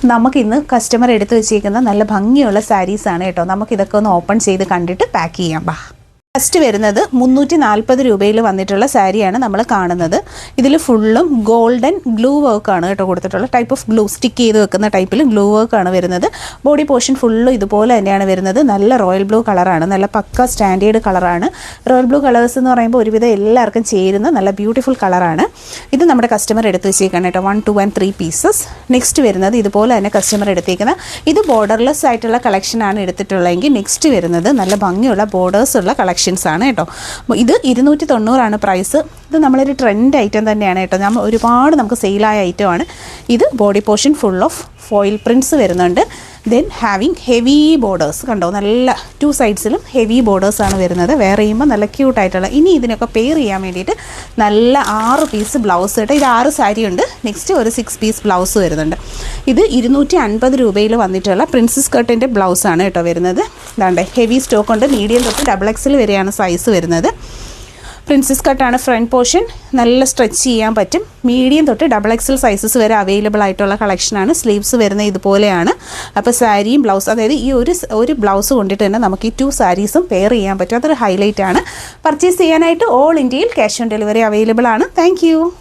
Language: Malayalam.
നമുക്കിന്ന് കസ്റ്റമർ എടുത്ത് വെച്ചിരിക്കുന്ന നല്ല ഭംഗിയുള്ള സാരീസാണ് കേട്ടോ. നമുക്കിതൊക്കെ ഒന്ന് ഓപ്പൺ ചെയ്ത് കണ്ടിട്ട് പാക്ക് ചെയ്യാം. ബാ. ഫസ്റ്റ് വരുന്നത് 340 രൂപയിൽ വന്നിട്ടുള്ള സാരിയാണ് നമ്മൾ കാണുന്നത്. ഇതിൽ ഫുള്ളും ഗോൾഡൻ ഗ്ലൂ വർക്കാണ് കേട്ടോ കൊടുത്തിട്ടുള്ള. ടൈപ്പ് ഓഫ് ഗ്ലൂ സ്റ്റിക്ക് ചെയ്ത് വെക്കുന്ന ടൈപ്പിൽ ഗ്ലൂ വർക്കാണ് വരുന്നത്. ബോഡി പോർഷൻ ഫുള്ളും ഇതുപോലെ തന്നെയാണ് വരുന്നത്. നല്ല റോയൽ ബ്ലൂ കളറാണ്, നല്ല പക്ക സ്റ്റാൻഡേർഡ് കളറാണ്. റോയൽ ബ്ലൂ കളേഴ്സ് എന്ന് പറയുമ്പോൾ ഒരുവിധം എല്ലാവർക്കും ചേരുന്ന നല്ല ബ്യൂട്ടിഫുൾ കളറാണ്. ഇത് നമ്മുടെ കസ്റ്റമർ എടുത്ത് വെച്ചേക്കാണ് കേട്ടോ. 1, 2 and 3 പീസസ്. നെക്സ്റ്റ് വരുന്നത് ഇതുപോലെ തന്നെ കസ്റ്റമർ എടുത്തേക്കുന്ന ഇത് ബോർഡർലെസ് ആയിട്ടുള്ള കളക്ഷനാണ് എടുത്തിട്ടുള്ളതെങ്കിൽ നെക്സ്റ്റ് വരുന്നത് നല്ല ഭംഗിയുള്ള ബോർഡേഴ്സ് ഉള്ള കളക്ഷൻ ആണ് കേട്ടോ. ഇത് 290 പ്രൈസ്. ഇത് നമ്മളൊരു ട്രെൻഡ് ഐറ്റം തന്നെയാണ് കേട്ടോ. ഒരുപാട് നമുക്ക് സെയിലായ ഐറ്റമാണ് ഇത്. Body portion full of foil prints വരുന്നുണ്ട്. ദെൻ ഹാവിങ് ഹെവി ബോർഡേഴ്സ് കണ്ടോ, നല്ല 2 സൈഡ്സിലും ഹെവി ബോർഡേഴ്സാണ് വരുന്നത്. വേറെ ചെയ്യുമ്പോൾ നല്ല ക്യൂട്ടായിട്ടുള്ള. ഇനി ഇതിനൊക്കെ പെയർ ചെയ്യാൻ വേണ്ടിയിട്ട് നല്ല 6 പീസ് ബ്ലൗസ് കേട്ടോ. ഇത് 6 സാരി ഉണ്ട്. നെക്സ്റ്റ് ഒരു 6 പീസ് ബ്ലൗസ് വരുന്നുണ്ട്. ഇത് 250 രൂപയിൽ വന്നിട്ടുള്ള പ്രിൻസസ് കട്ടിൻ്റെ ബ്ലൗസാണ് കേട്ടോ വരുന്നത്. ഇതാണ്ട് ഹെവി സ്റ്റോക്ക് ഉണ്ട്. മീഡിയം തൊട്ട് XXL വരെയാണ് സൈസ് വരുന്നത്. പ്രിൻസസ് കട്ടാണ് ഫ്രണ്ട് പോർഷൻ. നല്ല സ്ട്രെച്ച് ചെയ്യാൻ പറ്റും. മീഡിയം തൊട്ട് XXL സൈസസ് വരെ അവൈലബിൾ ആയിട്ടുള്ള കളക്ഷനാണ്. സ്ലീവ്സ് വരുന്നത് ഇതുപോലെയാണ്. അപ്പോൾ സാരിയും ബ്ലൗസ്, അതായത് ഈ ഒരു ബ്ലൗസ് കൊണ്ടിട്ട് തന്നെ നമുക്ക് ഈ 2 സാരീസും പെയർ ചെയ്യാൻ പറ്റും. അതൊരു ഹൈലൈറ്റ് ആണ്. പർച്ചേസ് ചെയ്യാനായിട്ട് ഓൾ ഇന്ത്യയിൽ ക്യാഷ് ഓൺ ഡെലിവറി അവൈലബിൾ ആണ്. താങ്ക്